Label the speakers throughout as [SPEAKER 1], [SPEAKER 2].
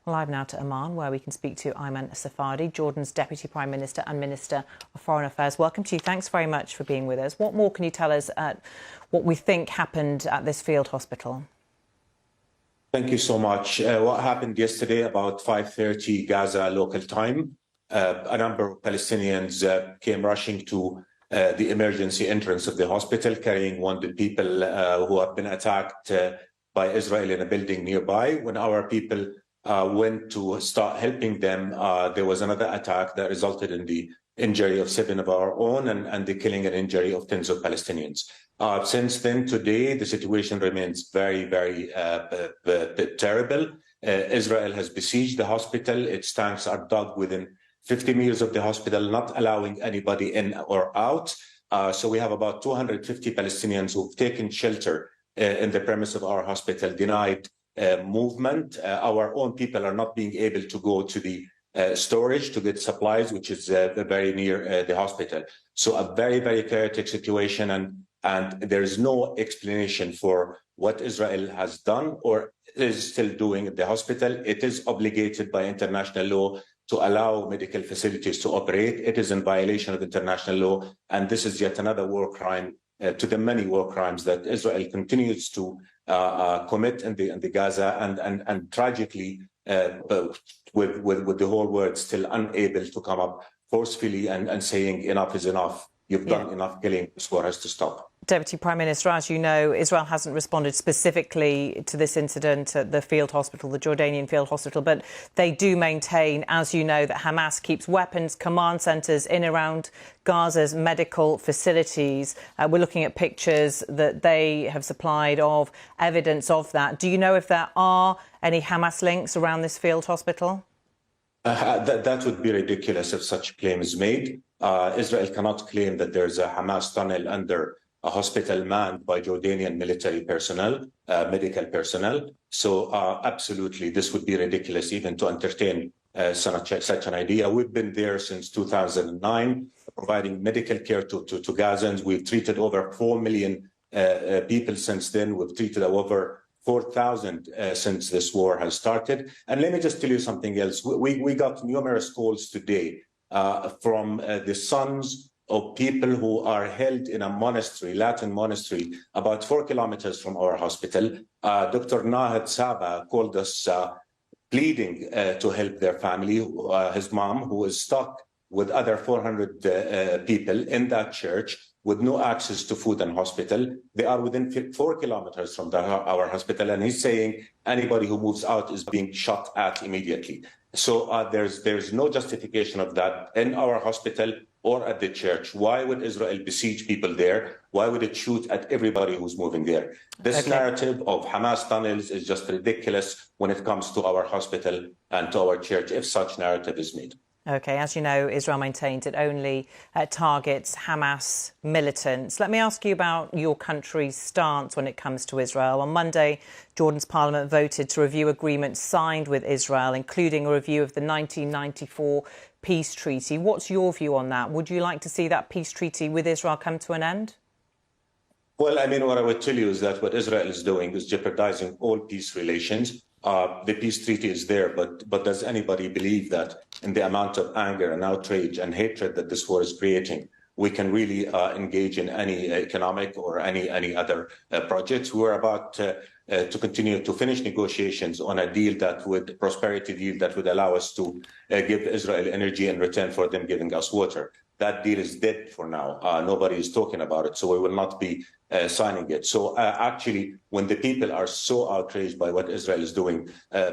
[SPEAKER 1] Well, live now to Oman, where we can speak to Ayman Safadi, Jordan's Deputy Prime Minister and Minister of Foreign Affairs. Welcome to you. Thanks very much for being with us. What more can you tell us what we think happened at this field hospital?
[SPEAKER 2] Thank you so much. What happened yesterday about 5:30 Gaza local time, a number of Palestinians came rushing to the emergency entrance of the hospital, carrying wounded people who have been attacked by Israel in a building nearby. When our people went to start helping them, there was another attack that resulted in the injury of 7 of our own and the killing and injury of tens of Palestinians. Since then, today, the situation remains very, very terrible. Israel has besieged the hospital. Its tanks are dug within 50 meters of the hospital, not allowing anybody in or out. So we have about 250 Palestinians who've taken shelter in the premise of our hospital, denied movement. Our own people are not being able to go to the storage to get supplies, which is very near the hospital. So a very, very chaotic situation, and there is no explanation for what Israel has done or is still doing at the hospital. It is obligated by international law to allow medical facilities to operate. It is in violation of international law, and this is yet another war crime to the many war crimes that Israel continues to commit in the Gaza, and tragically, with the whole world still unable to come up forcefully and saying enough is enough. You've done enough killing. This war has to stop.
[SPEAKER 1] Deputy Prime Minister, as you know, Israel hasn't responded specifically to this incident at the field hospital, the Jordanian field hospital, but they do maintain, as you know, that Hamas keeps weapons command centres in around Gaza's medical facilities. We're looking at pictures that they have supplied of evidence of that. Do you know if there are any Hamas links around this field hospital?
[SPEAKER 2] That would be ridiculous if such a claim is made. Israel cannot claim that there's a Hamas tunnel under a hospital manned by Jordanian military personnel, medical personnel. So absolutely, this would be ridiculous even to entertain such an idea. We've been there since 2009, providing medical care to Gazans. We've treated over 4 million people since then. We've treated over 4,000 since this war has started. And let me just tell you something else. We got numerous calls today from the sons of people who are held in a monastery, Latin monastery, about 4 kilometers from our hospital. Dr. Nahad Saba called us pleading to help their family, his mom, who is stuck with other 400 people in that church with no access to food and hospital. They are within 4 kilometers from our hospital, and he's saying anybody who moves out is being shot at immediately. So there's no justification of that in our hospital or at the church. Why would Israel besiege people there? Why would it shoot at everybody who's moving there? This narrative of Hamas tunnels is just ridiculous when it comes to our hospital and to our church, if such narrative is made.
[SPEAKER 1] OK, as you know, Israel maintains it only targets Hamas militants. Let me ask you about your country's stance when it comes to Israel. On Monday, Jordan's parliament voted to review agreements signed with Israel, including a review of the 1994 peace treaty. What's your view on that? Would you like to see that peace treaty with Israel come to an end?
[SPEAKER 2] Well, I mean, what I would tell you is that what Israel is doing is jeopardizing all peace relations. The peace treaty is there, but does anybody believe that in the amount of anger and outrage and hatred that this war is creating, we can really engage in any economic or any other projects? We're about to continue to finish negotiations on a deal prosperity deal that would allow us to give Israel energy in return for them giving us water. That deal is dead for now. Nobody is talking about it, so we will not be signing it. So actually, when the people are so outraged by what Israel is doing,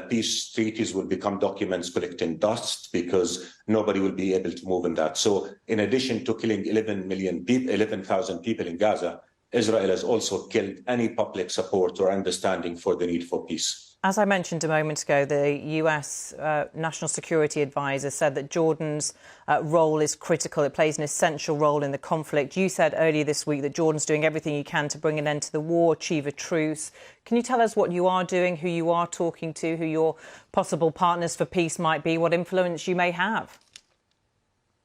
[SPEAKER 2] peace treaties will become documents collecting dust because nobody will be able to move in that. So in addition to killing 11,000 people in Gaza, Israel has also killed any public support or understanding for the need for peace.
[SPEAKER 1] As I mentioned a moment ago, the US National Security Advisor said that Jordan's role is critical. It plays an essential role in the conflict. You said earlier this week that Jordan's doing everything you can to bring an end to the war, achieve a truce. Can you tell us what you are doing, who you are talking to, who your possible partners for peace might be, what influence you may have?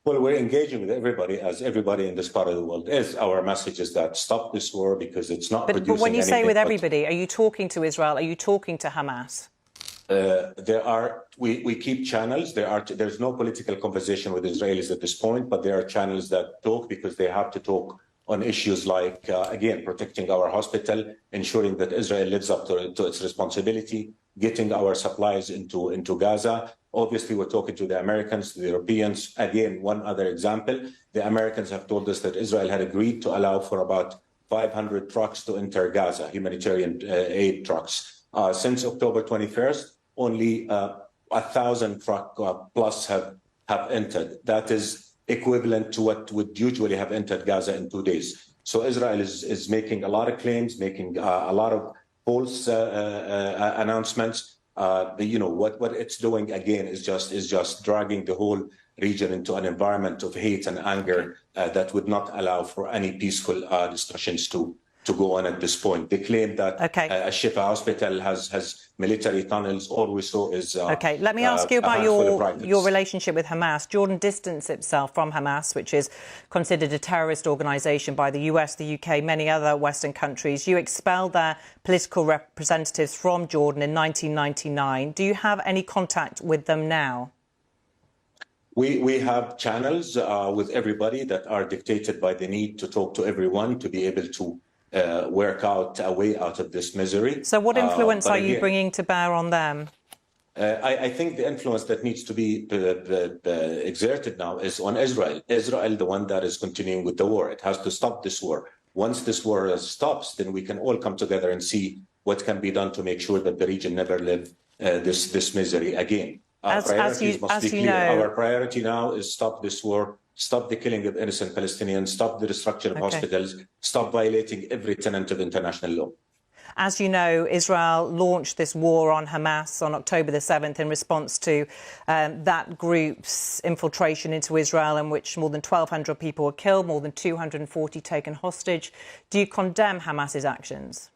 [SPEAKER 2] Well, we're engaging with everybody, as everybody in this part of the world is. Our message is that stop this war because it's not producing anything.
[SPEAKER 1] But when you say with everybody, are you talking to Israel? Are you talking to Hamas?
[SPEAKER 2] We keep channels. There's no political conversation with Israelis at this point, but there are channels that talk because they have to talk on issues like, again, protecting our hospital, ensuring that Israel lives up to its responsibility, getting our supplies into Gaza. Obviously, we're talking to the Americans, the Europeans. Again, one other example, the Americans have told us that Israel had agreed to allow for about 500 trucks to enter Gaza, humanitarian aid trucks. Since October 21st, only 1,000 truck plus have entered. That is equivalent to what would usually have entered Gaza in 2 days. So Israel is making a lot of claims, making a lot of false announcements. What it's doing again is just dragging the whole region into an environment of hate and anger that would not allow for any peaceful discussions to go on at this point. They claim that a Shifa hospital has military tunnels. All we saw is
[SPEAKER 1] okay. Let me ask you about your relationship with Hamas. Jordan distanced itself from Hamas, which is considered a terrorist organisation by the US, the UK, many other Western countries. You expelled their political representatives from Jordan in 1999. Do you have any contact with them now?
[SPEAKER 2] We have channels with everybody that are dictated by the need to talk to everyone to be able to work out a way out of this misery.
[SPEAKER 1] So what influence are you bringing to bear on them?
[SPEAKER 2] I think the influence that needs to be exerted now is on Israel. Israel, the one that is continuing with the war. It has to stop this war. Once this war stops, then we can all come together and see what can be done to make sure that the region never live this misery again. Our priorities must be clear. Our priority now is stop this war, stop the killing of innocent Palestinians, stop the destruction of hospitals, stop violating every tenet of international law.
[SPEAKER 1] As you know, Israel launched this war on Hamas on October the 7th in response to that group's infiltration into Israel, in which more than 1,200 people were killed, more than 240 taken hostage. Do you condemn Hamas's actions?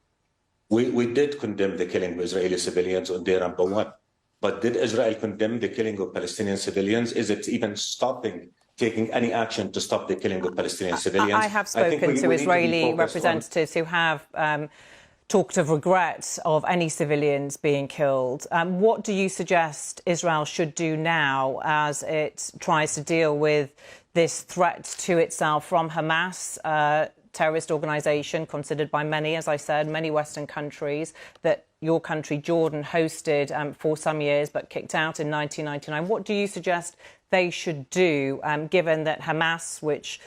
[SPEAKER 2] We did condemn the killing of Israeli civilians on day number one. But did Israel condemn the killing of Palestinian civilians? Is it even taking any action to stop the killing of Palestinian civilians?
[SPEAKER 1] I have spoken to Israeli representatives who have talked of regret of any civilians being killed. What do you suggest Israel should do now as it tries to deal with this threat to itself from Hamas, terrorist organisation considered by many, as I said, many Western countries, that your country, Jordan, hosted for some years but kicked out in 1999. What do you suggest they should do, given that Hamas, which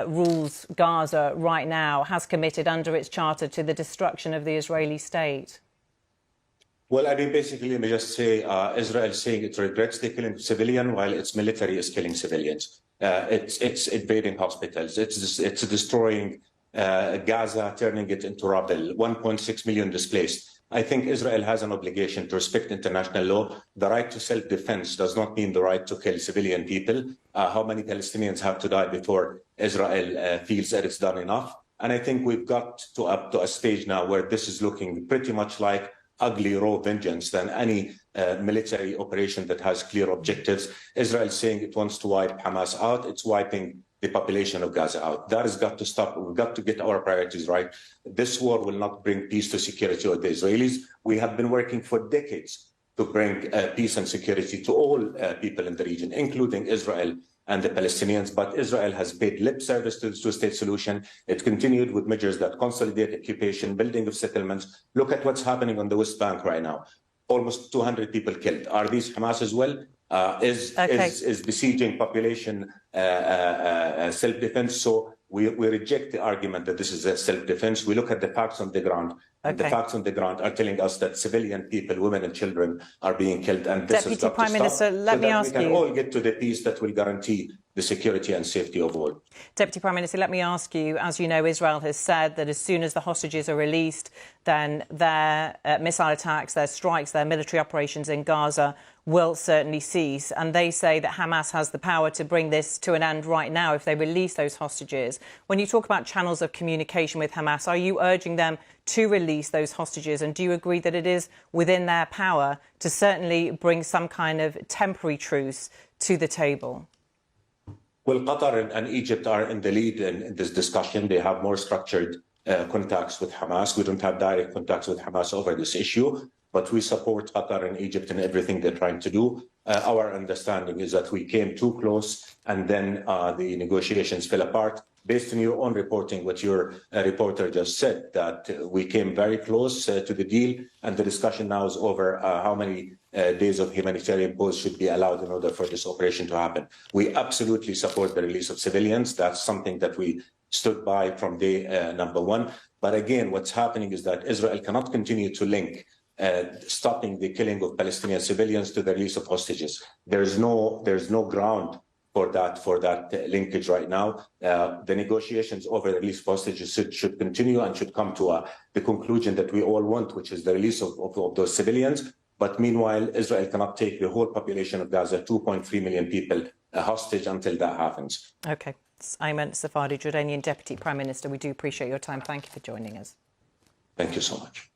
[SPEAKER 1] rules Gaza right now, has committed under its charter to the destruction of the Israeli state?
[SPEAKER 2] Well, I mean, basically, let me just say Israel is saying it regrets the killing of civilians while its military is killing civilians. It's invading hospitals. It's destroying Gaza, turning it into rubble, 1.6 million displaced. I think Israel has an obligation to respect international law. The right to self-defense does not mean the right to kill civilian people. How many Palestinians have to die before Israel feels that it's done enough? And I think we've got up to a stage now where this is looking pretty much like ugly raw vengeance than any military operation that has clear objectives. Israel is saying it wants to wipe Hamas out. It's wiping the population of Gaza out. That has got to stop. We've got to get our priorities right. This war will not bring peace to security of the Israelis. We have been working for decades to bring peace and security to all people in the region, including Israel and the Palestinians. But Israel has paid lip service to the two-state solution. It continued with measures that consolidate occupation, building of settlements. Look at what's happening on the West Bank right now. Almost 200 people killed. Are these Hamas as well? Is besieging population self-defense? So we reject the argument that this is a self-defense. We look at the facts on the ground. And the facts on the ground are telling us that civilian people, women and children, are being killed. And this
[SPEAKER 1] Deputy Prime Minister, let me ask you.
[SPEAKER 2] We can all get to the peace that will guarantee the security and safety of all.
[SPEAKER 1] Deputy Prime Minister, let me ask you, as you know, Israel has said that as soon as the hostages are released, then their missile attacks, their strikes, their military operations in Gaza will certainly cease. And they say that Hamas has the power to bring this to an end right now if they release those hostages. When you talk about channels of communication with Hamas, are you urging them to release those hostages? And do you agree that it is within their power to certainly bring some kind of temporary truce to the table?
[SPEAKER 2] Well, Qatar and Egypt are in the lead in this discussion. They have more structured contacts with Hamas. We don't have direct contacts with Hamas over this issue. but we support Qatar and Egypt in everything they're trying to do. Our understanding is that we came too close and then the negotiations fell apart. Based on your own reporting, what your reporter just said, that we came very close to the deal, and the discussion now is over how many days of humanitarian pause should be allowed in order for this operation to happen. We absolutely support the release of civilians. That's something that we stood by from day number one. But again, what's happening is that Israel cannot continue to link stopping the killing of Palestinian civilians to the release of hostages. There's no ground for that linkage right now. The negotiations over the release of hostages should continue and should come to the conclusion that we all want, which is the release of those civilians. But meanwhile, Israel cannot take the whole population of Gaza, 2.3 million people, hostage until that happens.
[SPEAKER 1] OK. Ayman Safadi, Jordanian Deputy Prime Minister, we do appreciate your time. Thank you for joining us.
[SPEAKER 2] Thank you so much.